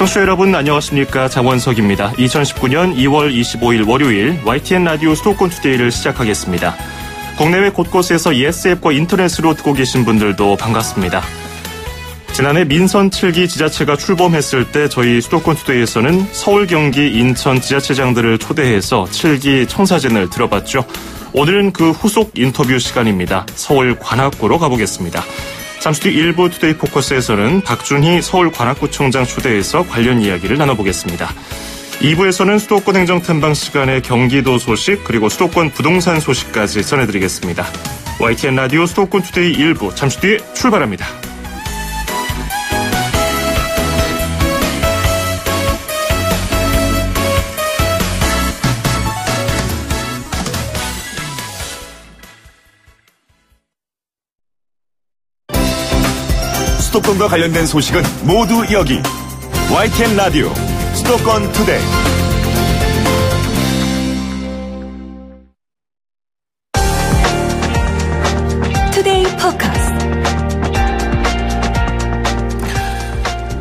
청취자 여러분 안녕하십니까. 장원석입니다. 2019년 2월 25일 월요일 YTN 라디오 수도권 투데이를 시작하겠습니다. 국내외 곳곳에서 예스앱과 인터넷으로 듣고 계신 분들도 반갑습니다. 지난해 민선 7기 지자체가 출범했을 때 저희 수도권 투데이에서는 서울, 경기, 인천 지자체장들을 초대해서 7기 청사진을 들어봤죠. 오늘은 그 후속 인터뷰 시간입니다. 서울 관악구로 가보겠습니다. 잠시 뒤 일부 투데이 포커스에서는 박준희 서울관악구청장 초대해서 관련 이야기를 나눠보겠습니다. 2부에서는 수도권 행정탐방 시간에 경기도 소식 그리고 수도권 부동산 소식까지 전해드리겠습니다. YTN 라디오 수도권 투데이 1부 잠시 뒤에 출발합니다. 수도권과 관련된 소식은 모두 여기 YTN 라디오 수도권 투데이. 투데이 포커스.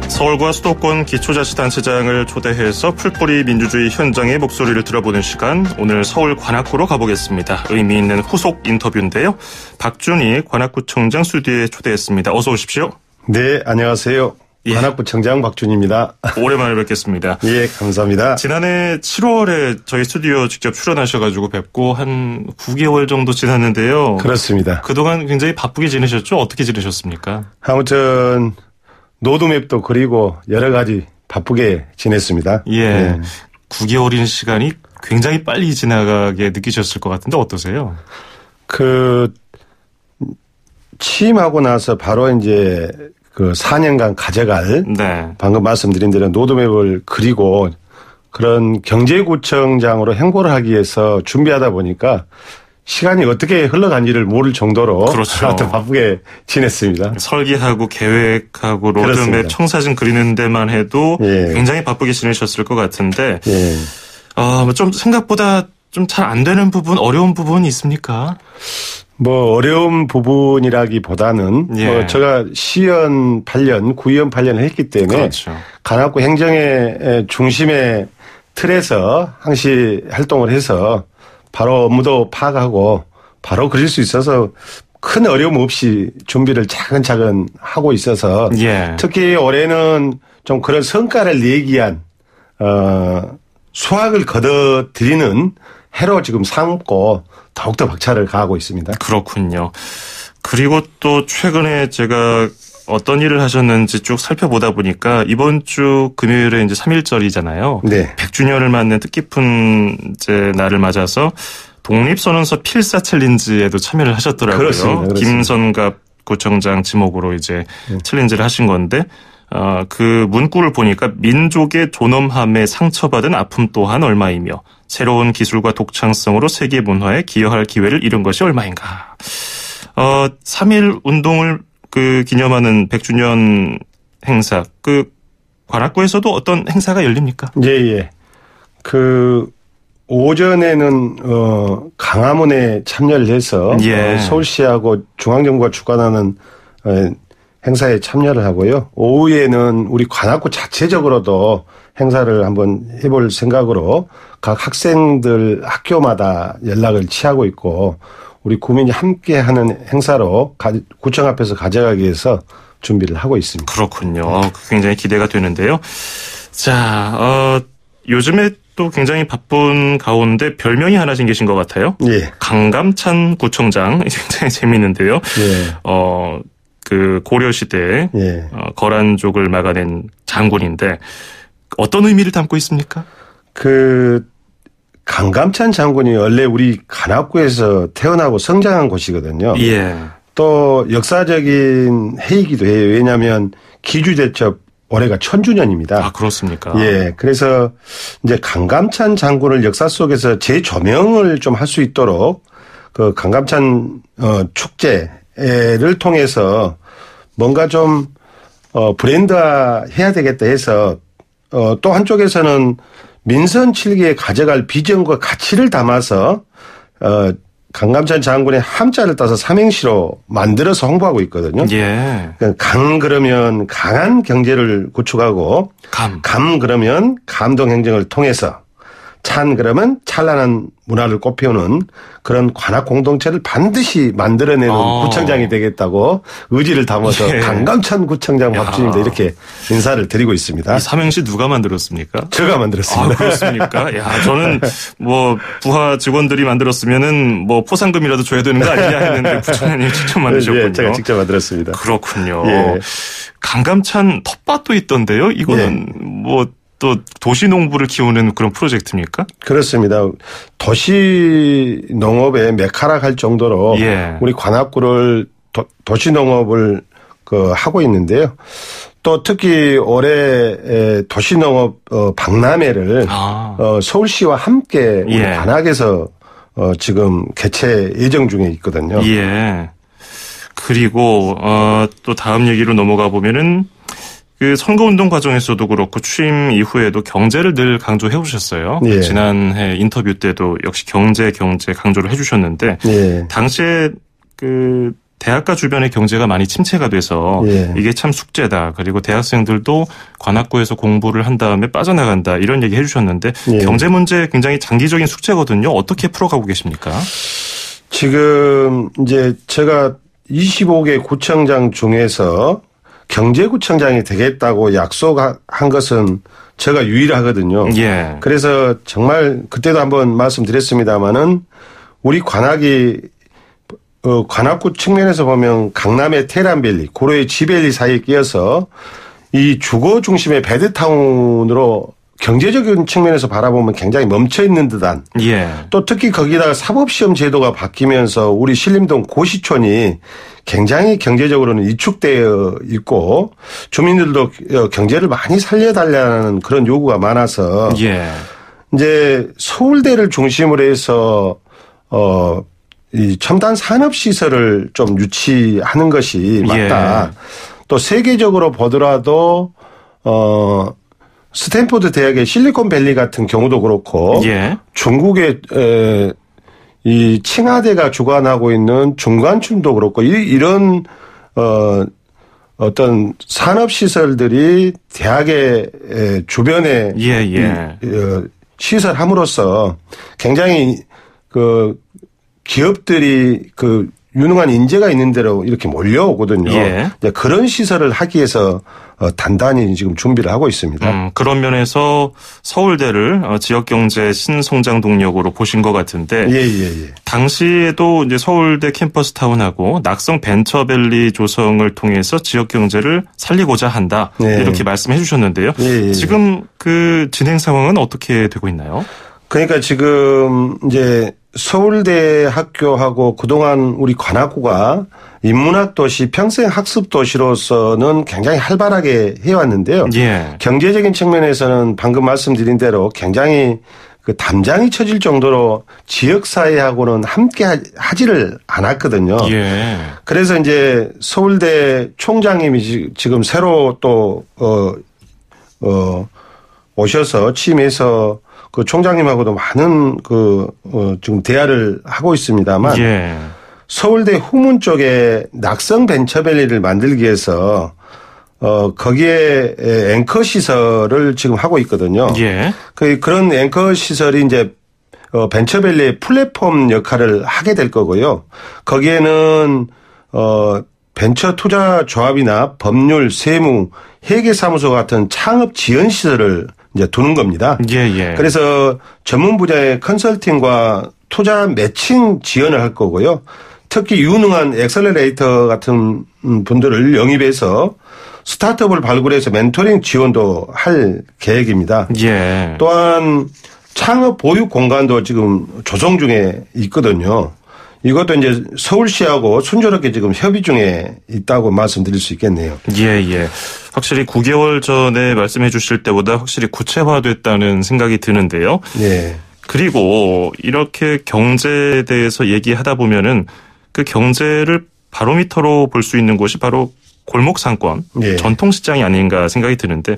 서울과 수도권 기초자치단체장을 초대해서 풀뿌리 민주주의 현장의 목소리를 들어보는 시간, 오늘 서울 관악구로 가보겠습니다. 의미 있는 후속 인터뷰인데요. 박준희 관악구청장 스튜디오에 초대했습니다. 어서 오십시오. 네, 안녕하세요. 예. 관악구청장 박준희입니다. 오랜만에 뵙겠습니다. 예, 감사합니다. 지난해 7월에 저희 스튜디오 직접 출연하셔가지고 뵙고 한 9개월 정도 지났는데요. 그렇습니다. 그동안 굉장히 바쁘게 지내셨죠? 어떻게 지내셨습니까? 아무튼 로드맵도 그리고 여러 가지 바쁘게 지냈습니다. 예. 네. 9개월인 시간이 굉장히 빨리 지나가게 느끼셨을 것 같은데 어떠세요? 취임하고 나서 바로 이제 4년간 가져갈, 네. 방금 말씀드린 대로 로드맵을 그리고 그런 경제구청장으로 행보를 하기 위해서 준비하다 보니까 시간이 어떻게 흘러간지를 모를 정도로 그렇죠. 하여튼 바쁘게 지냈습니다. 설계하고 계획하고 로드맵 그렇습니다. 청사진 그리는 데만 해도 예. 굉장히 바쁘게 지내셨을 것 같은데 예. 좀 생각보다 좀 잘 안 되는 부분, 어려운 부분이 있습니까? 어려운 부분이라기보다는, 예. 제가 시연 8년, 구의원 8년을 했기 때문에, 그렇죠. 관악구 행정의 중심의 틀에서 항시 활동을 해서 바로 업무도 파악하고 바로 그릴 수 있어서 큰 어려움 없이 준비를 차근차근 하고 있어서, 예. 특히 올해는 좀 그런 성과를 내기 위한, 수확을 거둬들이는 해로 지금 삼고 더욱더 박차를 가하고 있습니다. 그렇군요. 그리고 또 최근에 제가 어떤 일을 하셨는지 쭉 살펴보다 보니까 이번 주 금요일에 이제 3.1절이잖아요. 네. 100주년을 맞는 뜻깊은 이제 날을 맞아서 독립선언서 필사 챌린지에도 참여를 하셨더라고요. 그렇습니다. 김선갑 구청장 지목으로 이제 챌린지를 하신 건데, 그 문구를 보니까 민족의 존엄함에 상처받은 아픔 또한 얼마이며 새로운 기술과 독창성으로 세계 문화에 기여할 기회를 잃은 것이 얼마인가. 3.1 운동을 기념하는 100주년 행사, 관악구에서도 어떤 행사가 열립니까? 예. 오전에는, 강화문에 참여를 해서, 예. 서울시하고 중앙정부가 주관하는, 행사에 참여를 하고요. 오후에는 우리 관악구 자체적으로도 행사를 한번 해볼 생각으로 각 학생들 학교마다 연락을 취하고 있고 우리 구민이 함께 하는 행사로 구청 앞에서 가져가기 위해서 준비를 하고 있습니다. 그렇군요. 굉장히 기대가 되는데요. 자, 요즘에 또 굉장히 바쁜 가운데 별명이 하나 생기신 것 같아요. 예. 강감찬 구청장. 굉장히 재미있는데요. 예. 고려시대 예. 거란족을 막아낸 장군인데 어떤 의미를 담고 있습니까? 강감찬 장군이 원래 우리 관악구에서 태어나고 성장한 곳이거든요. 예. 또 역사적인 해이기도 해요. 왜냐하면 기주대첩 올해가 1000주년입니다. 아, 그렇습니까? 예. 그래서 이제 강감찬 장군을 역사 속에서 재조명을 좀 할 수 있도록 강감찬 축제를 통해서 뭔가 좀 브랜드화 해야 되겠다 해서 또 한쪽에서는 민선 7기에 가져갈 비전과 가치를 담아서 강감찬 장군의 함자를 따서 삼행시로 만들어서 홍보하고 있거든요. 예. 강 그러면 강한 경제를 구축하고 감 그러면 감동 행정을 통해서 찬 그러면 찬란한 문화를 꽃피우는 그런 관악 공동체를 반드시 만들어내는 구청장이 되겠다고 의지를 담아서 예. 강감찬 구청장 박주입니다. 이렇게 인사를 드리고 있습니다. 이 삼행시 누가 만들었습니까? 제가 만들었습니다. 그렇습니까? 야, 저는 뭐 부하 직원들이 만들었으면은 뭐 포상금이라도 줘야 되는 거 아니냐 했는데 부총장님이 직접 만드셨군요. 예, 제가 직접 만들었습니다. 그렇군요. 예. 강감찬 텃밭도 있던데요. 이거는 뭐 또 도시 농부를 키우는 그런 프로젝트입니까? 그렇습니다. 도시 농업에 메카락할 정도로 예. 우리 관악구를 도시 농업을 하고 있는데요. 또 특히 올해 도시 농업 박람회를 서울시와 함께 우리 예. 관악에서 지금 개최 예정 중에 있거든요. 예. 그리고 또 다음 얘기로 넘어가 보면은 그 선거운동 과정에서도 그렇고 취임 이후에도 경제를 늘 강조해 오셨어요. 예. 지난해 인터뷰 때도 역시 경제 강조를 해 주셨는데 예. 당시에 그 대학가 주변의 경제가 많이 침체가 돼서 예. 이게 참 숙제다. 그리고 대학생들도 관악구에서 공부를 한 다음에 빠져나간다. 이런 얘기 해 주셨는데 예. 경제 문제 굉장히 장기적인 숙제거든요. 어떻게 풀어가고 계십니까? 지금 이제 제가 25개 구청장 중에서 경제구청장이 되겠다고 약속한 것은 제가 유일하거든요. 예. 그래서 정말 그때도 한번 말씀드렸습니다마는 우리 관악이 관악구 측면에서 보면 강남의 테란밸리, 고려의 지밸리 사이에 끼어서 이 주거 중심의 배드타운으로 경제적인 측면에서 바라보면 굉장히 멈춰 있는 듯한 예. 또 특히 거기다가 사법시험 제도가 바뀌면서 우리 신림동 고시촌이 굉장히 경제적으로는 위축되어 있고 주민들도 경제를 많이 살려달라는 그런 요구가 많아서 예. 이제 서울대를 중심으로 해서 이 첨단 산업 시설을 좀 유치하는 것이 맞다. 예. 또 세계적으로 보더라도 스탠포드 대학의 실리콘밸리 같은 경우도 그렇고 예. 중국의 이 칭화대가 주관하고 있는 중관촌도 그렇고 이런 어떤 산업 시설들이 대학의 주변에 시설함으로써 굉장히 그 기업들이 그 유능한 인재가 있는 대로 이렇게 몰려오거든요. 예. 그런 시설을 하기 위해서 단단히 지금 준비를 하고 있습니다. 그런 면에서 서울대를 지역경제 신성장 동력으로 보신 것 같은데 예. 당시에도 이제 서울대 캠퍼스타운하고 낙성 벤처밸리 조성을 통해서 지역경제를 살리고자 한다. 예. 이렇게 말씀해 주셨는데요. 예. 지금 그 진행 상황은 어떻게 되고 있나요? 그러니까 지금 이제 서울대 학교하고 그동안 우리 관악구가 인문학 도시, 평생 학습 도시로서는 굉장히 활발하게 해왔는데요. 예. 경제적인 측면에서는 방금 말씀드린 대로 굉장히 그 담장이 쳐질 정도로 지역사회하고는 함께 하지를 않았거든요. 예. 그래서 이제 서울대 총장님이 지금 새로 또, 오셔서 취임해서 그 총장님하고도 많은 지금 대화를 하고 있습니다만. 예. 서울대 후문 쪽에 낙성 벤처밸리를 만들기 위해서 거기에 앵커 시설을 지금 하고 있거든요. 예. 그런 앵커 시설이 이제 벤처밸리의 플랫폼 역할을 하게 될 거고요. 거기에는 벤처 투자 조합이나 법률, 세무, 회계사무소 같은 창업 지원 시설을 이제 두는 겁니다. 예. 그래서 전문 분야의 컨설팅과 투자 매칭 지원을 할 거고요. 특히 유능한 엑셀러레이터 같은 분들을 영입해서 스타트업을 발굴해서 멘토링 지원도 할 계획입니다. 예. 또한 창업 보육 공간도 지금 조성 중에 있거든요. 이것도 이제 서울시하고 순조롭게 지금 협의 중에 있다고 말씀드릴 수 있겠네요. 예. 확실히 9개월 전에 말씀해 주실 때보다 확실히 구체화됐다는 생각이 드는데요. 예. 그리고 이렇게 경제에 대해서 얘기하다 보면은 그 경제를 바로미터로 볼 수 있는 곳이 바로 골목 상권, 예. 전통시장이 아닌가 생각이 드는데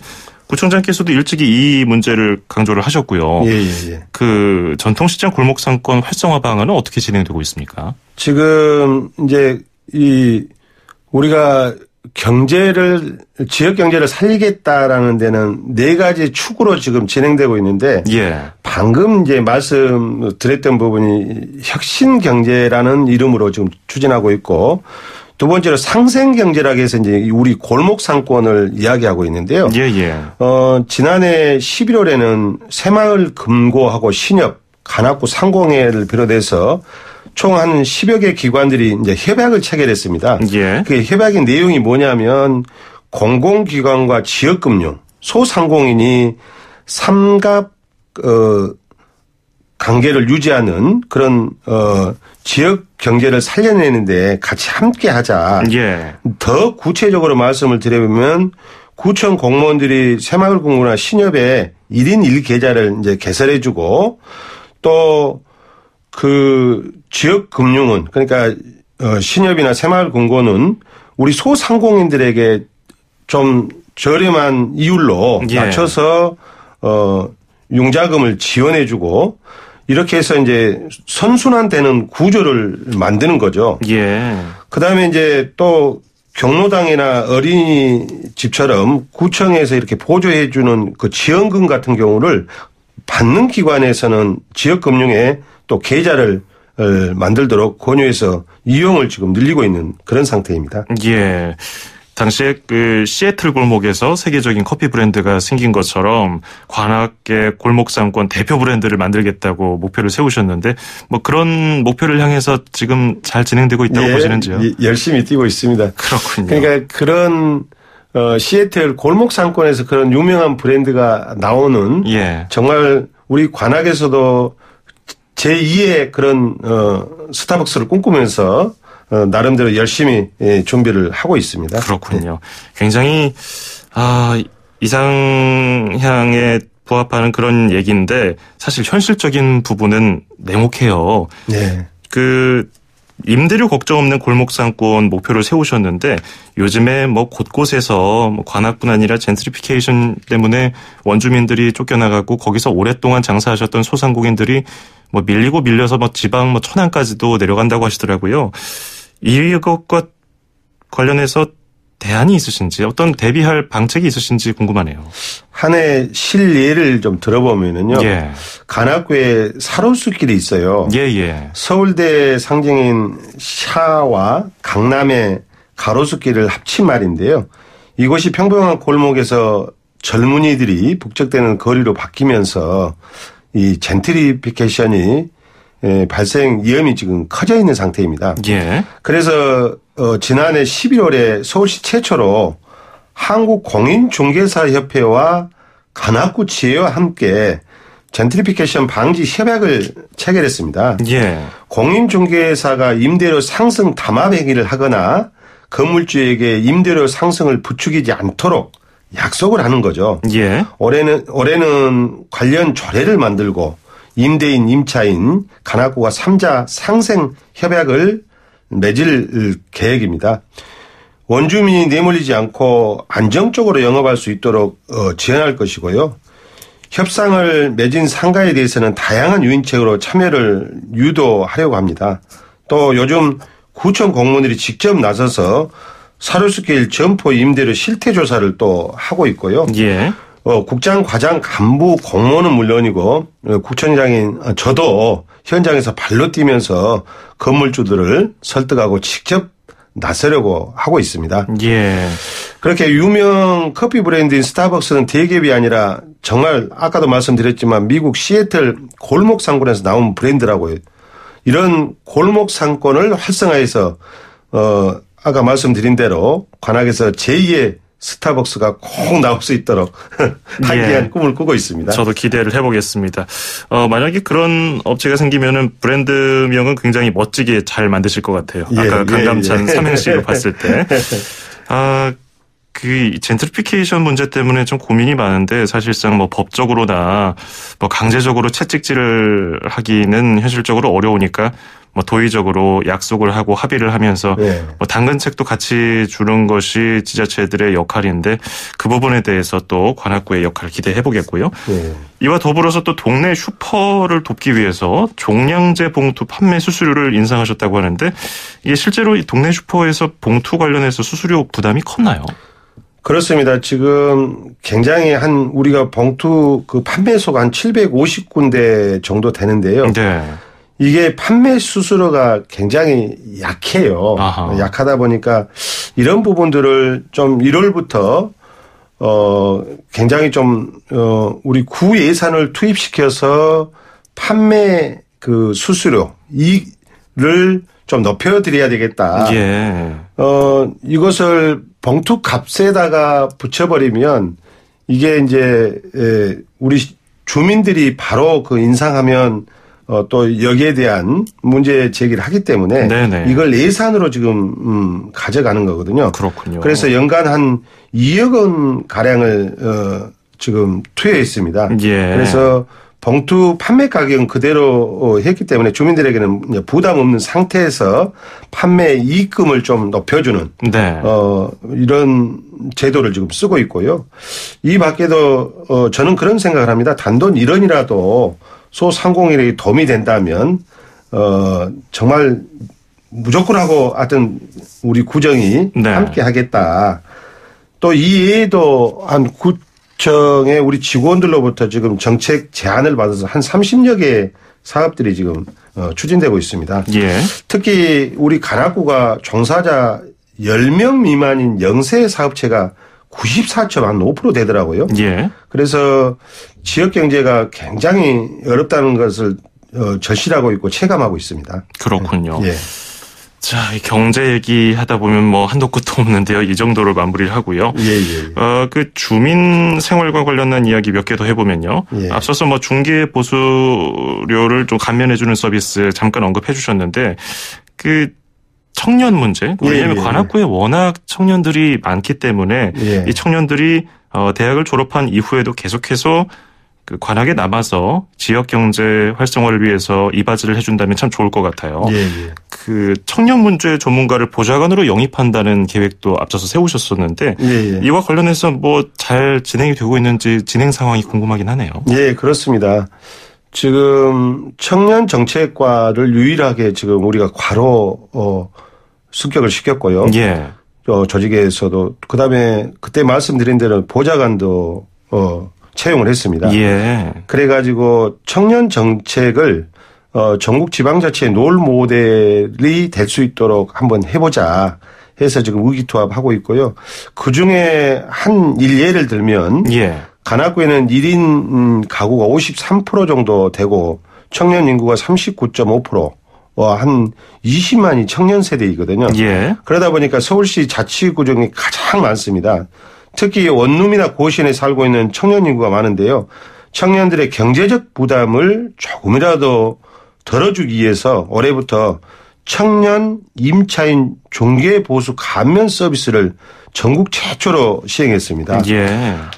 구청장께서도 일찍이 이 문제를 강조를 하셨고요. 예. 그 전통시장 골목상권 활성화 방안은 어떻게 진행되고 있습니까? 지금 이제 우리가 지역 경제를 살리겠다라는 데는 4가지 축으로 지금 진행되고 있는데 방금 이제 말씀드렸던 부분이 혁신 경제라는 이름으로 지금 추진하고 있고 두 번째로 상생 경제라고 해서 이제 우리 골목 상권을 이야기하고 있는데요. 지난해 11월에는 새마을 금고하고 신협, 관악구 상공회를 비롯해서 총 한 10여 개 기관들이 이제 협약을 체결했습니다. 그 협약의 내용이 뭐냐면 공공기관과 지역금융, 소상공인이 삼각 관계를 유지하는 그런 지역 경제를 살려내는데 같이 함께 하자. 더 구체적으로 말씀을 드려보면 구청 공무원들이 새마을금고나 신협에 1인 1계좌를 이제 개설해주고 또 그 지역 금융은 그러니까 신협이나 새마을금고는 우리 소상공인들에게 좀 저렴한 이율로 맞춰서 융자금을 지원해주고 이렇게 해서 이제 선순환되는 구조를 만드는 거죠. 그다음에 이제 또 경로당이나 어린이집처럼 구청에서 이렇게 보조해주는 그 지원금 같은 경우를 받는 기관에서는 지역금융에 또 계좌를 만들도록 권유해서 이용을 지금 늘리고 있는 그런 상태입니다. 당시에 그 시애틀 골목에서 세계적인 커피 브랜드가 생긴 것처럼 관악의 골목 상권 대표 브랜드를 만들겠다고 목표를 세우셨는데 뭐 그런 목표를 향해서 지금 잘 진행되고 있다고 보시는지요? 열심히 뛰고 있습니다. 그렇군요. 그러니까 그런 시애틀 골목 상권에서 그런 유명한 브랜드가 나오는 정말 우리 관악에서도 제2의 그런 스타벅스를 꿈꾸면서 나름대로 열심히 준비를 하고 있습니다. 그렇군요. 굉장히 이상향에 부합하는 그런 얘기인데 사실 현실적인 부분은 냉혹해요. 그 임대료 걱정 없는 골목상권 목표를 세우셨는데 요즘에 뭐 곳곳에서 뭐 관악뿐 아니라 젠트리피케이션 때문에 원주민들이 쫓겨나가고 거기서 오랫동안 장사하셨던 소상공인들이 뭐 밀리고 밀려서 뭐 지방 뭐 천안까지도 내려간다고 하시더라고요. 이것과 관련해서 대안이 있으신지 어떤 대비할 방책이 있으신지 궁금하네요. 한 해 실예를 좀 들어보면은요. 관악구에 사로수길이 있어요. 서울대 상징인 샤와 강남의 가로수길을 합친 말인데요. 이곳이 평범한 골목에서 젊은이들이 북적대는 거리로 바뀌면서 이 젠트리피케이션이 발생 위험이 지금 커져 있는 상태입니다. 그래서 지난해 11월에 서울시 최초로 한국공인중개사협회와 관악구지회와 함께 젠트리피케이션 방지 협약을 체결했습니다. 공인중개사가 임대료 상승 담합 행위를 하거나 건물주에게 임대료 상승을 부추기지 않도록 약속을 하는 거죠. 올해는 관련 조례를 만들고 임대인, 임차인, 관악구가 3자 상생 협약을 맺을 계획입니다. 원주민이 내몰리지 않고 안정적으로 영업할 수 있도록 지원할 것이고요. 협상을 맺은 상가에 대해서는 다양한 유인책으로 참여를 유도하려고 합니다. 또 요즘 구청 공무원들이 직접 나서서 사료수길 점포 임대료 실태조사를 또 하고 있고요. 국장, 과장, 간부, 공무원은 물론이고 구청장인 저도 현장에서 발로 뛰면서 건물주들을 설득하고 직접 나서려고 하고 있습니다. 그렇게 유명 커피 브랜드인 스타벅스는 대기업이 아니라 정말 아까도 말씀드렸지만 미국 시애틀 골목 상권에서 나온 브랜드라고요. 이런 골목 상권을 활성화해서 아까 말씀드린 대로 관악에서 제2의 스타벅스가 꼭 나올 수 있도록 한기한 꿈을 꾸고 있습니다. 저도 기대를 해보겠습니다. 만약에 그런 업체가 생기면은 브랜드명은 굉장히 멋지게 잘 만드실 것 같아요. 아까 강감찬 삼행시로 봤을 때. 그 젠트리피케이션 문제 때문에 좀 고민이 많은데 사실상 뭐 법적으로나 뭐 강제적으로 채찍질을 하기는 현실적으로 어려우니까 뭐 도의적으로 약속을 하고 합의를 하면서 네. 뭐 당근책도 같이 주는 것이 지자체들의 역할인데 그 부분에 대해서 또 관악구의 역할을 기대해 보겠고요. 네. 이와 더불어서 또 동네 슈퍼를 돕기 위해서 종량제 봉투 판매 수수료를 인상하셨다고 하는데 이게 실제로 이 동네 슈퍼에서 봉투 관련해서 수수료 부담이 컸나요? 그렇습니다. 지금 굉장히 우리가 봉투 그 판매소가 한 750군데 정도 되는데요. 네. 이게 판매 수수료가 굉장히 약해요. 아하. 약하다 보니까 이런 부분들을 좀 1월부터 굉장히 좀 우리 구 예산을 투입시켜서 판매 그 수수료 이를 좀 높여드려야 되겠다. 예. 이것을 봉투 값에다가 붙여버리면 이게 이제 우리 주민들이 바로 그 인상하면 또 여기에 대한 문제 제기를 하기 때문에 네네. 이걸 예산으로 지금 가져가는 거거든요. 그렇군요. 그래서 연간 한 2억 원 가량을 지금 투여했습니다. 예. 그래서 봉투 판매 가격은 그대로 했기 때문에 주민들에게는 부담 없는 상태에서 판매 이익금을 좀 높여주는 네. 이런 제도를 지금 쓰고 있고요. 이 밖에도 저는 그런 생각을 합니다. 단돈 1원이라도 소상공인에게 도움이 된다면 정말 무조건 하고 하여튼 우리 구정이 네. 함께 하겠다. 또 이 외에도 한 구청의 우리 직원들로부터 지금 정책 제안을 받아서 한 30여 개의 사업들이 지금 추진되고 있습니다. 예. 특히 우리 관악구가 종사자 10명 미만인 영세 사업체가 94.5% 되더라고요. 예. 그래서 지역 경제가 굉장히 어렵다는 것을 절실하고 있고 체감하고 있습니다. 그렇군요. 예. 자, 이 경제 얘기하다 보면 뭐 한도 끝도 없는데요. 이 정도로 마무리를 하고요. 예. 그 주민 생활과 관련한 이야기 몇 개 더 해보면요. 예. 앞서서 뭐 중개 보수료를 좀 감면해주는 서비스 잠깐 언급해 주셨는데 그 청년 문제. 왜냐하면 관악구에 워낙 청년들이 많기 때문에 이 청년들이 대학을 졸업한 이후에도 계속해서 그 관악에 남아서 지역 경제 활성화를 위해서 이바지를 해준다면 참 좋을 것 같아요. 그 청년 문제 전문가를 보좌관으로 영입한다는 계획도 앞서서 세우셨었는데 이와 관련해서 뭐 잘 진행이 되고 있는지 진행 상황이 궁금하긴 하네요. 예, 그렇습니다. 지금 청년 정책과를 유일하게 지금 우리가 과로 습격을 시켰고요. 예. 조직에서도 그다음에 그때 말씀드린 대로 보좌관도 채용을 했습니다. 예. 그래가지고 청년 정책을 전국 지방자치의 롤 모델이 될 수 있도록 한번 해보자 해서 지금 의기투합하고 있고요. 그중에 한 일례를 들면 관악구에는 1인 가구가 53% 정도 되고 청년 인구가 39.5%. 한 20만이 청년 세대이거든요. 그러다 보니까 서울시 자치구정이 가장 많습니다. 특히 원룸이나 고시원에 살고 있는 청년 인구가 많은데요. 청년들의 경제적 부담을 조금이라도 덜어주기 위해서 올해부터 청년 임차인 종계보수 감면 서비스를 전국 최초로 시행했습니다.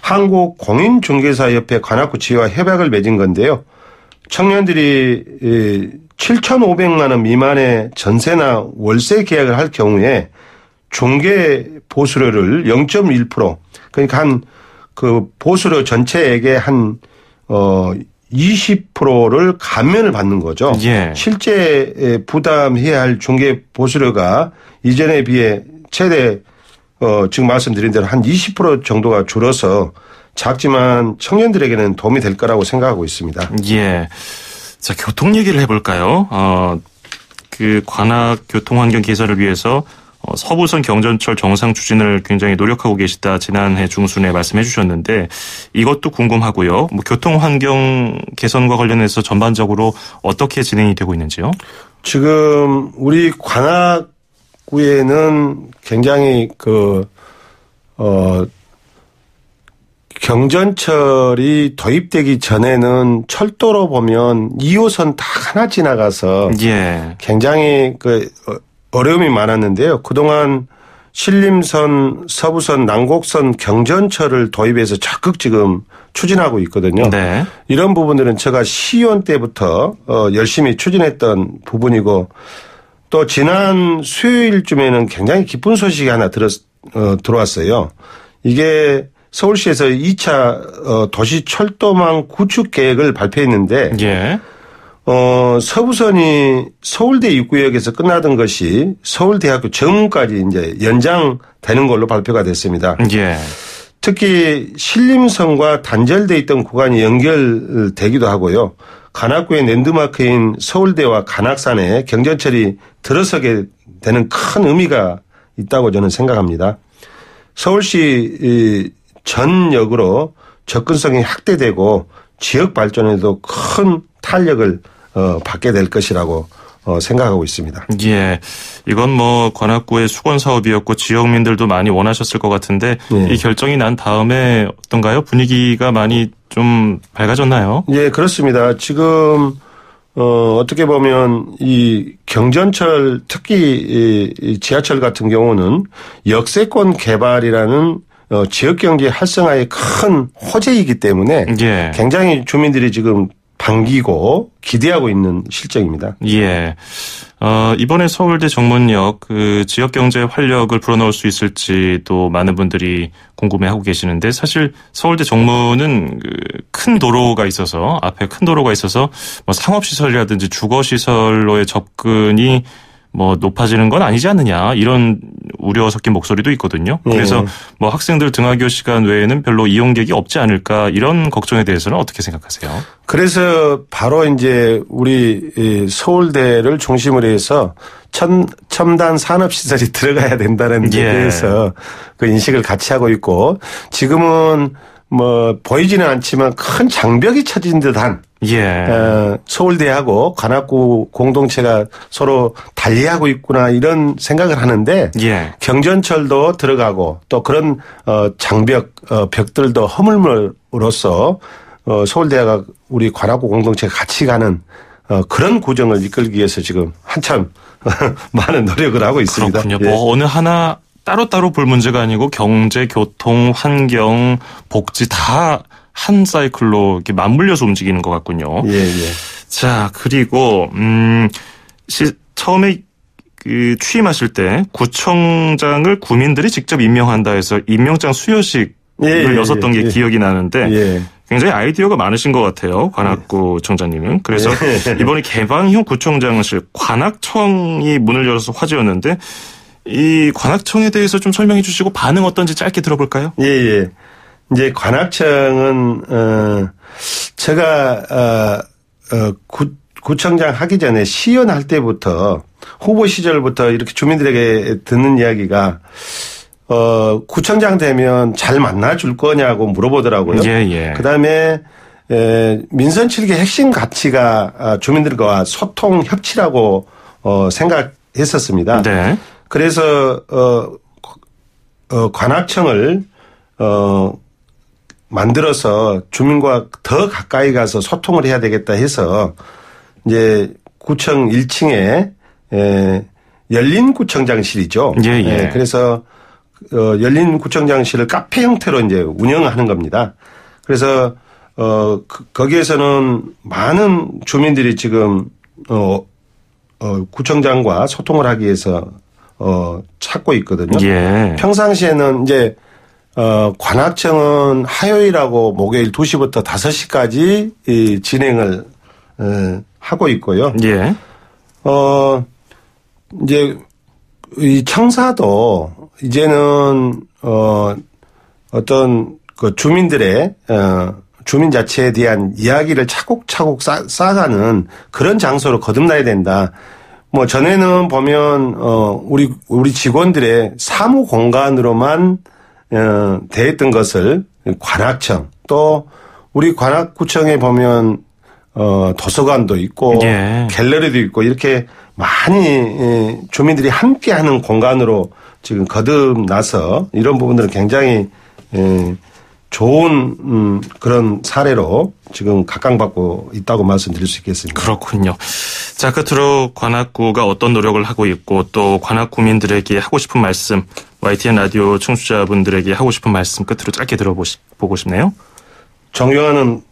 한국공인중개사협회 관악구 지회와 협약을 맺은 건데요. 청년들이 7,500만 원 미만의 전세나 월세 계약을 할 경우에 종계 보수료를 0.1% 그러니까 한 그 보수료 전체액의 한 20%를 감면을 받는 거죠. 실제 부담해야 할 종계 보수료가 이전에 비해 최대 지금 말씀드린 대로 한 20% 정도가 줄어서 작지만 청년들에게는 도움이 될 거라고 생각하고 있습니다. 예. 자, 교통 얘기를 해볼까요? 그 관악 교통환경 개선을 위해서 서부선 경전철 정상 추진을 굉장히 노력하고 계시다 지난해 중순에 말씀해 주셨는데 이것도 궁금하고요. 뭐 교통환경 개선과 관련해서 전반적으로 어떻게 진행이 되고 있는지요? 지금 우리 관악구에는 굉장히 경전철이 도입되기 전에는 철도로 보면 2호선 다 하나 지나가서 굉장히 어려움이 많았는데요. 그동안 신림선, 서부선, 남곡선 경전철을 도입해서 적극 지금 추진하고 있거든요. 네. 이런 부분들은 제가 시의원 때부터 열심히 추진했던 부분이고 또 지난 수요일쯤에는 굉장히 기쁜 소식이 하나 들어왔어요. 이게 서울시에서 2차 도시철도망 구축 계획을 발표했는데 예. 서부선이 서울대 입구역에서 끝나던 것이 서울대학교 정문까지 이제 연장되는 걸로 발표가 됐습니다. 예. 특히 신림선과 단절돼 있던 구간이 연결되기도 하고요. 관악구의 랜드마크인 서울대와 관악산에 경전철이 들어서게 되는 큰 의미가 있다고 저는 생각합니다. 서울시 전역으로 접근성이 확대되고 지역 발전에도 큰 탄력을 받게 될 것이라고 생각하고 있습니다. 예. 이건 뭐 관악구의 수건 사업이었고 지역민들도 많이 원하셨을 것 같은데 이 결정이 난 다음에 어떤가요? 분위기가 많이 좀 밝아졌나요? 예, 그렇습니다. 지금 어떻게 보면 이 경전철 특히 이 지하철 같은 경우는 역세권 개발이라는 지역경제 활성화의 큰 호재이기 때문에 예. 굉장히 주민들이 지금 반기고 기대하고 있는 실정입니다. 예. 이번에 서울대 정문역 그 지역 경제 활력을 불어넣을 수 있을지도 많은 분들이 궁금해하고 계시는데 사실 서울대 정문은 큰 도로가 있어서 앞에 큰 도로가 있어서 뭐 상업시설이라든지 주거시설로의 접근이 뭐 높아지는 건 아니지 않느냐 이런 우려 섞인 목소리도 있거든요. 그래서 뭐 학생들 등하교 시간 외에는 별로 이용객이 없지 않을까 이런 걱정에 대해서는 어떻게 생각하세요? 그래서 바로 이제 우리 서울대를 중심으로 해서 첨단 산업시설이 들어가야 된다는 데 대해서 그 인식을 같이 하고 있고 지금은 뭐 보이지는 않지만 큰 장벽이 쳐진 듯한 서울대하고 관악구 공동체가 서로 달리하고 있구나 이런 생각을 하는데 경전철도 들어가고 또 그런 벽들도 허물므로써 서울대가 우리 관악구 공동체가 같이 가는 그런 구정을 이끌기 위해서 지금 한참 많은 노력을 하고 있습니다. 그렇군요. 뭐 어느 하나 따로따로 볼 문제가 아니고 경제, 교통, 환경, 복지 다 한 사이클로 이렇게 맞물려서 움직이는 것 같군요. 자, 그리고 처음에 그 취임하실 때 구청장을 구민들이 직접 임명한다 해서 임명장 수여식을 여섰던 게 기억이 나는데 굉장히 아이디어가 많으신 것 같아요. 관악구 청장님은. 그래서 이번에 개방형 구청장실 관악청이 문을 열어서 화제였는데 이 관악청에 대해서 좀 설명해 주시고 반응 어떤지 짧게 들어볼까요? 이제 관악청은 제가 구청장 하기 전에 시의원 할 때부터 후보 시절부터 이렇게 주민들에게 듣는 이야기가 구청장 되면 잘 만나줄 거냐고 물어보더라고요. 그다음에 민선 7개 핵심 가치가 주민들과 소통 협치라고 생각했었습니다. 그래서 관악청을 만들어서 주민과 더 가까이 가서 소통을 해야 되겠다 해서 이제 구청 1층에 열린 구청장실이죠. 그래서 열린 구청장실을 카페 형태로 이제 운영하는 겁니다. 그래서 거기에서는 많은 주민들이 지금 구청장과 소통을 하기 위해서 찾고 있거든요. 평상시에는 이제 관악청은 화요일하고 목요일 2시부터 5시까지 진행을 하고 있고요. 이제 이 청사도 이제는 어떤 그 주민들의 주민 자체에 대한 이야기를 차곡차곡 쌓아가는 그런 장소로 거듭나야 된다. 뭐 전에는 보면 우리 직원들의 사무 공간으로만 대했던 것을 관악청 또 우리 관악구청에 보면 도서관도 있고 갤러리도 있고 이렇게 많이 주민들이 함께하는 공간으로 지금 거듭나서 이런 부분들은 굉장히 좋은 그런 사례로 지금 각광받고 있다고 말씀드릴 수 있겠습니다. 그렇군요. 자, 끝으로 관악구가 어떤 노력을 하고 있고 또 관악구민들에게 하고 싶은 말씀 YTN 라디오 청취자분들에게 하고 싶은 말씀 끝으로 짧게 들어보고 싶네요. 존경하는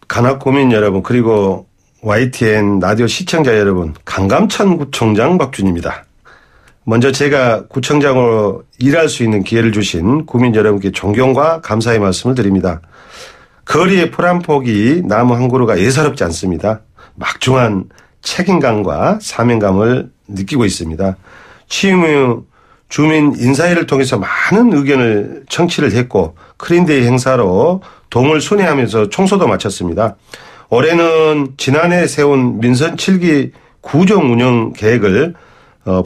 관악구민 여러분, 그리고 YTN 라디오 시청자 여러분, 강감찬 구청장 박준입니다. 먼저 제가 구청장으로 일할 수 있는 기회를 주신 구민 여러분께 존경과 감사의 말씀을 드립니다. 거리의 풀 한 폭이 나무 한 그루가 예사롭지 않습니다. 막중한 책임감과 사명감을 느끼고 있습니다. 취임 후 주민 인사회를 통해서 많은 의견을 청취를 했고 클린데이 행사로 동을 순회하면서 청소도 마쳤습니다. 올해는 지난해 세운 민선 7기 구정 운영 계획을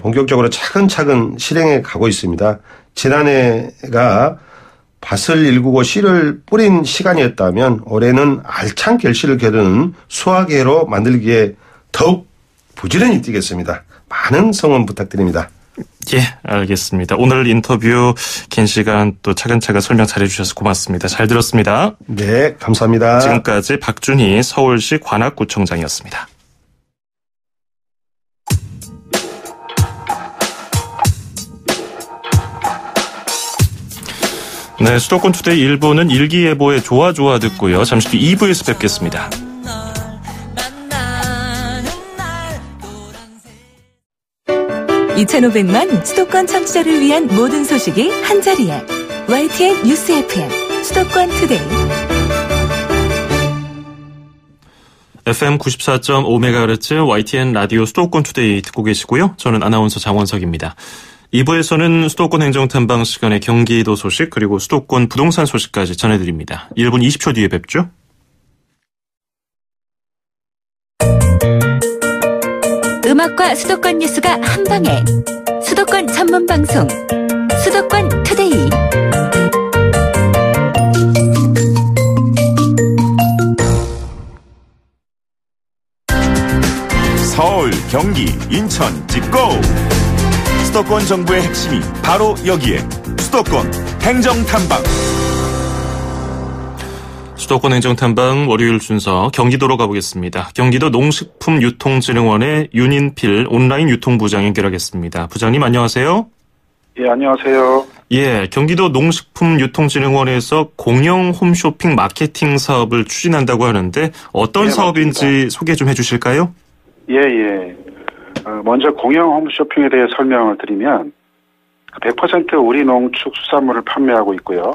본격적으로 차근차근 실행해 가고 있습니다. 지난해가 밭을 일구고 씨를 뿌린 시간이었다면 올해는 알찬 결실을 겨루는 수확해로 만들기에 더욱 부지런히 뛰겠습니다. 많은 성원 부탁드립니다. 예, 알겠습니다. 오늘 인터뷰 긴 시간 또 차근차근 설명 잘해주셔서 고맙습니다. 잘 들었습니다. 네, 감사합니다. 지금까지 박준희 서울시 관악구청장이었습니다. 네, 수도권 투데이 1부는 일기예보의 좋아 듣고요. 잠시 뒤 2부에서 뵙겠습니다. 2,500만 수도권 청취자를 위한 모든 소식이 한자리에 YTN 뉴스 FM 수도권 투데이. FM 94.5MHz YTN 라디오 수도권 투데이 듣고 계시고요. 저는 아나운서 장원석입니다. 2부에서는 수도권 행정탐방 시간에 경기도 소식 그리고 수도권 부동산 소식까지 전해드립니다. 1분 20초 뒤에 뵙죠. 음악과 수도권 뉴스가 한방에 수도권 전문 방송 수도권 투데이. 서울, 경기, 인천 찍고 수도권 정부의 핵심이 바로 여기에 수도권 행정탐방. 수도권 행정탐방 월요일 순서 경기도로 가보겠습니다. 경기도 농식품유통진흥원의 윤인필 온라인 유통부장 연결하겠습니다. 부장님 안녕하세요. 예, 안녕하세요. 예, 경기도 농식품유통진흥원에서 공영 홈쇼핑 마케팅 사업을 추진한다고 하는데 어떤 사업인지 맞습니다. 소개 좀 해주실까요? 예. 먼저 공영 홈쇼핑에 대해 설명을 드리면 100% 우리 농축 수산물을 판매하고 있고요.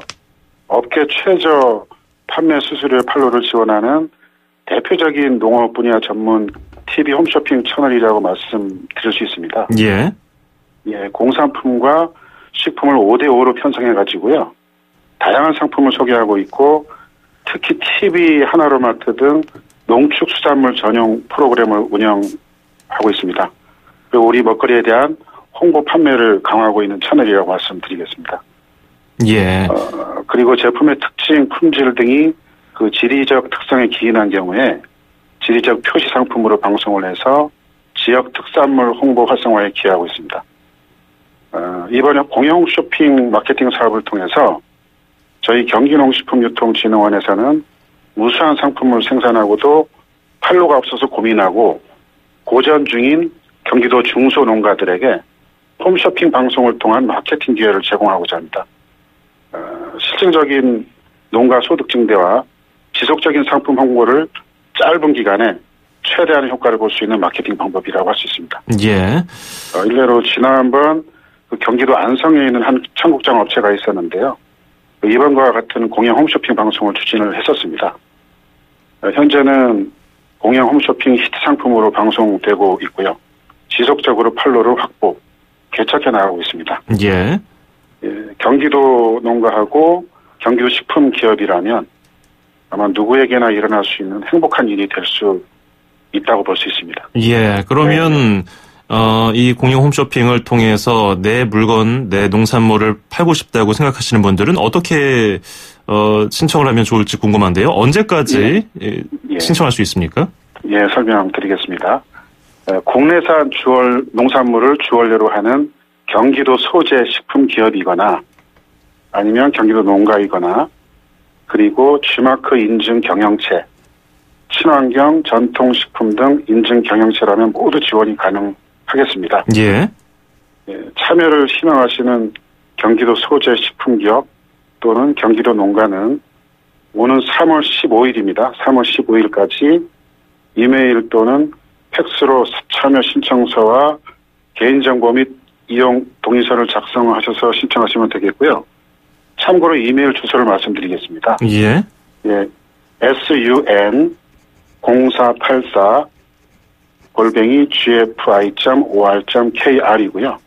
업계 최저 판매 수수료 판로를 지원하는 대표적인 농업 분야 전문 TV 홈쇼핑 채널이라고 말씀드릴 수 있습니다. 예. 예, 공산품과 식품을 5대5로 편성해가지고요. 다양한 상품을 소개하고 있고 특히 TV 하나로마트 등 농축수산물 전용 프로그램을 운영하고 있습니다. 그리고 우리 먹거리에 대한 홍보 판매를 강화하고 있는 채널이라고 말씀드리겠습니다. 예. 그리고 제품의 특징, 품질 등이 그 지리적 특성에 기인한 경우에 지리적 표시 상품으로 방송을 해서 지역 특산물 홍보 활성화에 기여하고 있습니다. 이번에 공영 쇼핑 마케팅 사업을 통해서 저희 경기농식품유통진흥원에서는 우수한 상품을 생산하고도 판로가 없어서 고민하고 고전 중인 경기도 중소농가들에게 홈쇼핑 방송을 통한 마케팅 기회를 제공하고자 합니다. 실질적인 농가 소득 증대와 지속적인 상품 홍보를 짧은 기간에 최대한의 효과를 볼 수 있는 마케팅 방법이라고 할 수 있습니다. 예. 일례로 지난번 그 경기도 안성에 있는 한 청국장 업체가 있었는데요. 이번과 같은 공영 홈쇼핑 방송을 추진을 했었습니다. 현재는 공영 홈쇼핑 히트 상품으로 방송되고 있고요. 지속적으로 판로를 확보, 개척해 나가고 있습니다. 예. 경기도 농가하고 경기도 식품 기업이라면 아마 누구에게나 일어날 수 있는 행복한 일이 될 수 있다고 볼 수 있습니다. 예. 그러면 이 공영 홈쇼핑을 통해서 내 물건, 내 농산물을 팔고 싶다고 생각하시는 분들은 어떻게 신청을 하면 좋을지 궁금한데요. 언제까지 신청할 수 있습니까? 예, 설명드리겠습니다. 국내산 주월 농산물을 주원료로 하는 경기도 소재 식품 기업이거나 아니면 경기도 농가이거나 그리고 G마크 인증 경영체, 친환경 전통식품 등 인증 경영체라면 모두 지원이 가능하겠습니다. 예. 참여를 희망하시는 경기도 소재 식품기업 또는 경기도 농가는 오는 3월 15일입니다. 3월 15일까지 이메일 또는 팩스로 참여 신청서와 개인정보 및 이용 동의서를 작성하셔서 신청하시면 되겠고요. 참고로 이메일 주소를 말씀드리겠습니다. 예. 예, sun0484 gfi.or.kr이고요.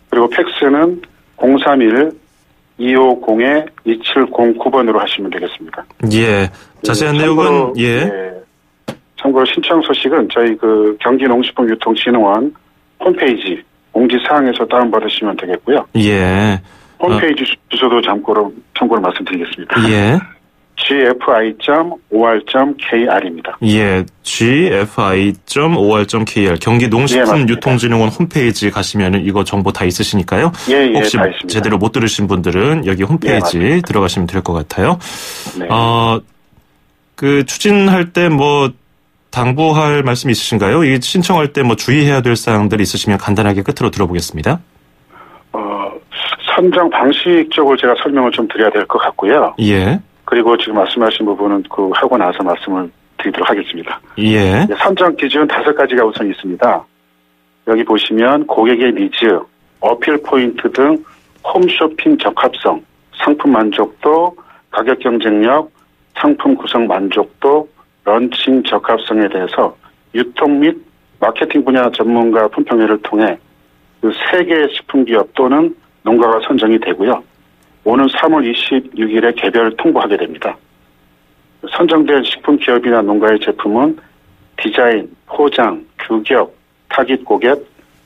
그리고 팩스는 031-250-2709번으로 하시면 되겠습니다. 예. 자세한 내용은, 참고로 신청 소식은 저희 경기농식품유통진흥원 홈페이지 공지사항에서 다운받으시면 되겠고요. 예. 홈페이지 주소도 참고로 말씀드리겠습니다. 예. gfi.or.kr입니다. 예, gfi.or.kr 경기농식품유통진흥원 홈페이지 가시면은 이거 정보 다 있으시니까요. 혹시 다 있습니다. 제대로 못 들으신 분들은 여기 홈페이지 들어가시면 될 것 같아요. 네. 추진할 때 당부할 말씀 있으신가요? 이 신청할 때 주의해야 될 사항들 있으시면 간단하게 끝으로 들어보겠습니다. 선정 방식 쪽을 제가 설명을 좀 드려야 될 것 같고요. 예. 그리고 지금 말씀하신 부분은 하고 나서 말씀을 드리도록 하겠습니다. 예. 선정 기준 5가지가 우선 있습니다. 여기 보시면 고객의 니즈, 어필 포인트 등 홈쇼핑 적합성, 상품 만족도, 가격 경쟁력, 상품 구성 만족도, 런칭 적합성에 대해서 유통 및 마케팅 분야 전문가 품평회를 통해 3개의 식품기업 또는 농가가 선정이 되고요. 오는 3월 26일에 개별 통보하게 됩니다. 선정된 식품기업이나 농가의 제품은 디자인, 포장, 규격, 타깃 고객,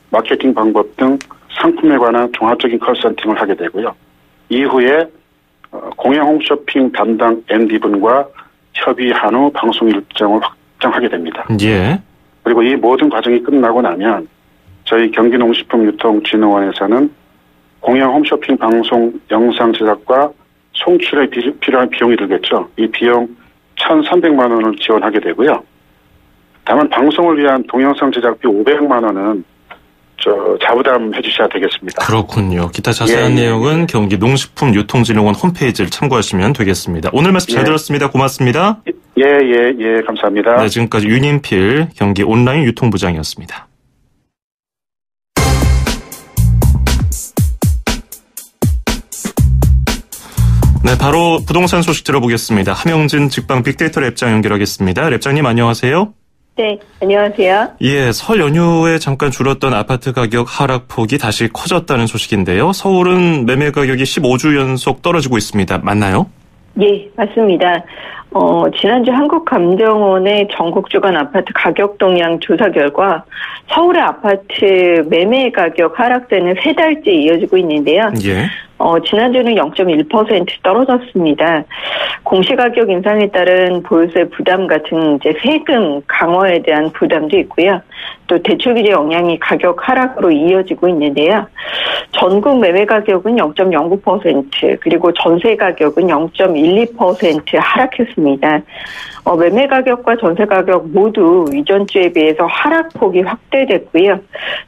마케팅 방법 등 상품에 관한 종합적인 컨설팅을 하게 되고요. 이후에 공영 홈쇼핑 담당 MD분과 협의한 후 방송 일정을 확정하게 됩니다. 예. 그리고 이 모든 과정이 끝나고 나면 저희 경기농식품유통진흥원에서는 공영 홈쇼핑 방송 영상 제작과 송출에 필요한 비용이 들겠죠. 이 비용 1,300만 원을 지원하게 되고요. 다만 방송을 위한 동영상 제작비 500만 원은 자부담해 주셔야 되겠습니다. 그렇군요. 기타 자세한 내용은 경기농식품유통진흥원 홈페이지를 참고하시면 되겠습니다. 오늘 말씀 잘 들었습니다. 고맙습니다. 예, 감사합니다. 네, 지금까지 윤인필 경기 온라인 유통부장이었습니다. 네, 바로 부동산 소식 들어보겠습니다. 함영진 직방 빅데이터 랩장 연결하겠습니다. 랩장님 안녕하세요. 네, 안녕하세요. 예, 설 연휴에 잠깐 줄었던 아파트 가격 하락폭이 다시 커졌다는 소식인데요. 서울은 매매 가격이 15주 연속 떨어지고 있습니다. 맞나요? 예, 맞습니다. 지난주 한국감정원의 전국 주간 아파트 가격 동향 조사 결과 서울의 아파트 매매 가격 하락세는 3달째 이어지고 있는데요. 예. 지난주는 0.1% 떨어졌습니다. 공시가격 인상에 따른 보유세 부담 같은 세금 강화에 대한 부담도 있고요. 또 대출 규제 영향이 가격 하락으로 이어지고 있는데요. 전국 매매 가격은 0.09% 그리고 전세 가격은 0.12% 하락했습니다. 매매 가격과 전세 가격 모두 이전 주에 비해서 하락폭이 확대됐고요.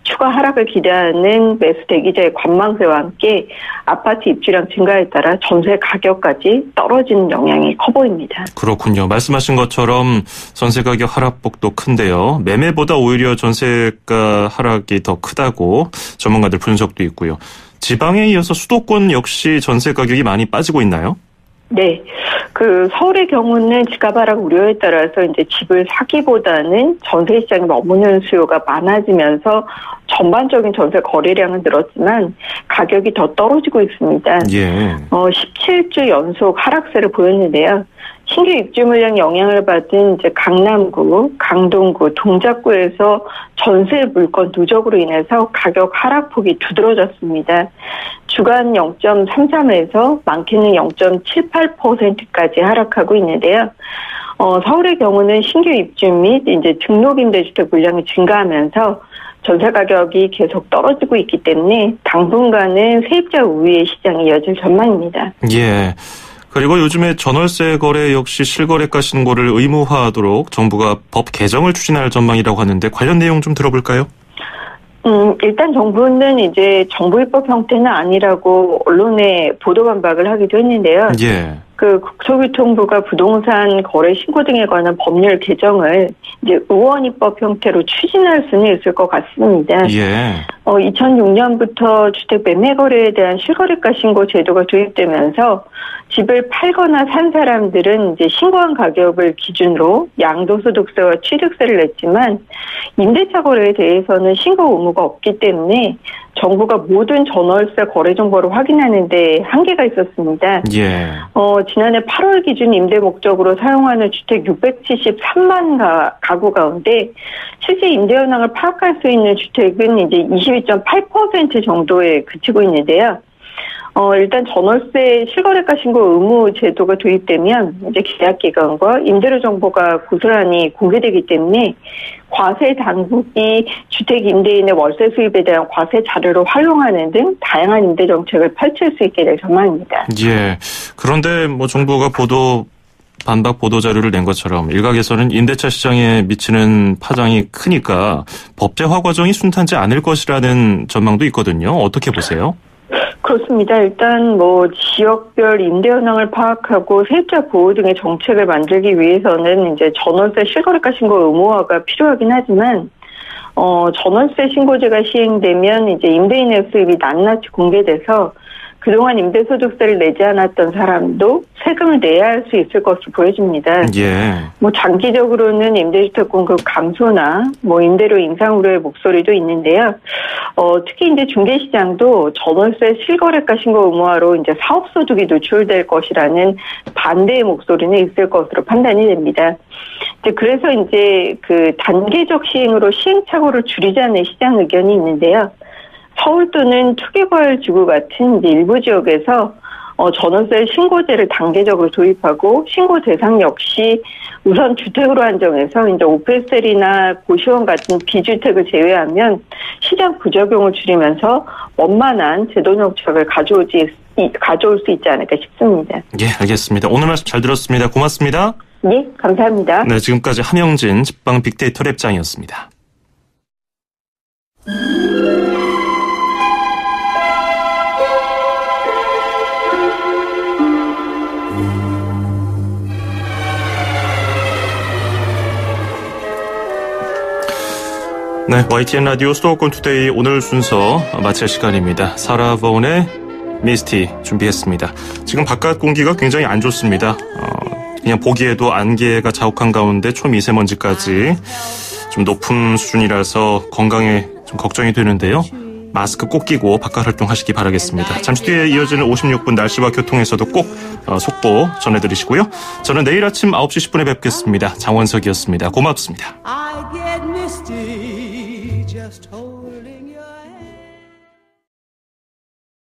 추가 하락을 기대하는 매수 대기자의 관망세와 함께 아파트 입주량 증가에 따라 전세 가격까지 떨어지는 영향이 커 보입니다. 그렇군요. 말씀하신 것처럼 전세 가격 하락폭도 큰데요. 매매보다 오히려 전세가 하락이 더 크다고 전문가들 분석도 있고요. 지방에 이어서 수도권 역시 전세 가격이 많이 빠지고 있나요? 네. 서울의 경우는 집값 하락 우려에 따라서 집을 사기보다는 전세 시장에 머무는 수요가 많아지면서 전반적인 전세 거래량은 늘었지만 가격이 더 떨어지고 있습니다. 예. 17주 연속 하락세를 보였는데요. 신규 입주 물량 영향을 받은 강남구, 강동구, 동작구에서 전세 물건 누적으로 인해서 가격 하락폭이 두드러졌습니다. 주간 0.33에서 많게는 0.78%까지 하락하고 있는데요. 서울의 경우는 신규 입주 및 등록 임대주택 물량이 증가하면서 전세 가격이 계속 떨어지고 있기 때문에 당분간은 세입자 우위의 시장이 이어질 전망입니다. 예. 그리고 요즘에 전월세 거래 역시 실거래가 신고를 의무화하도록 정부가 법 개정을 추진할 전망이라고 하는데 관련 내용 좀 들어볼까요? 일단 정부는 이제 정부 입법 형태는 아니라고 언론에 보도 반박을 하기도 했는데요. 예. 그 국토교통부가 부동산 거래 신고 등에 관한 법률 개정을 이제 의원 입법 형태로 추진할 수는 있을 것 같습니다. 예. 2006년부터 주택 매매 거래에 대한 실거래가 신고 제도가 도입되면서 집을 팔거나 산 사람들은 이제 신고한 가격을 기준으로 양도소득세와 취득세를 냈지만 임대차 거래에 대해서는 신고 의무가 없기 때문에 정부가 모든 전월세 거래 정보를 확인하는 데 한계가 있었습니다. 예. 지난해 8월 기준 임대 목적으로 사용하는 주택 673만 가구 가운데 실제 임대 현황을 파악할 수 있는 주택은 이제 22.8% 정도에 그치고 있는데요. 일단 전월세 실거래가 신고 의무 제도가 도입되면 이제 계약 기간과 임대료 정보가 고스란히 공개되기 때문에 과세 당국이 주택 임대인의 월세 수입에 대한 과세 자료를 활용하는 등 다양한 임대 정책을 펼칠 수 있게 될 전망입니다. 예. 그런데 뭐 정부가 반박 보도 자료를 낸 것처럼 일각에서는 임대차 시장에 미치는 파장이 크니까 법제화 과정이 순탄치 않을 것이라는 전망도 있거든요. 어떻게 보세요? 그렇습니다. 일단 뭐 지역별 임대 현황을 파악하고 세입자 보호 등의 정책을 만들기 위해서는 이제 전월세 실거래가 신고 의무화가 필요하긴 하지만 전월세 신고제가 시행되면 이제 임대인의 수입이 낱낱이 공개돼서 그동안 임대소득세를 내지 않았던 사람도 세금을 내야 할 수 있을 것으로 보여집니다. 예. 뭐 장기적으로는 임대주택 공급 감소나 뭐 임대료 인상 우려의 목소리도 있는데요. 특히 이제 중개시장도 전월세 실거래가 신고 의무화로 이제 사업소득이 노출될 것이라는 반대의 목소리는 있을 것으로 판단이 됩니다. 그래서 이제 그 단계적 시행으로 시행착오를 줄이자는 시장 의견이 있는데요. 서울도는 투개발지구 같은 이제 일부 지역에서 전월세 신고제를 단계적으로 도입하고 신고 대상 역시 우선 주택으로 한정해서 이제 오피스텔이나 고시원 같은 비주택을 제외하면 시장 부작용을 줄이면서 원만한 제도 정책을 가져올 수 있지 않을까 싶습니다. 예, 알겠습니다. 오늘 말씀 잘 들었습니다. 고맙습니다. 네, 감사합니다. 네, 지금까지 함영진 집방 빅데이터 랩장이었습니다. 네, YTN 라디오 수도권 투데이 오늘 순서 마칠 시간입니다. 사라 버운의 미스티 준비했습니다. 지금 바깥 공기가 굉장히 안 좋습니다. 그냥 보기에도 안개가 자욱한 가운데 초미세먼지까지 좀 높은 수준이라서 건강에 좀 걱정이 되는데요. 마스크 꼭 끼고 바깥 활동하시기 바라겠습니다. 잠시 뒤에 이어지는 56분 날씨와 교통에서도 꼭 속보 전해드리시고요. 저는 내일 아침 9시 10분에 뵙겠습니다. 장원석이었습니다. 고맙습니다. I get misty just holding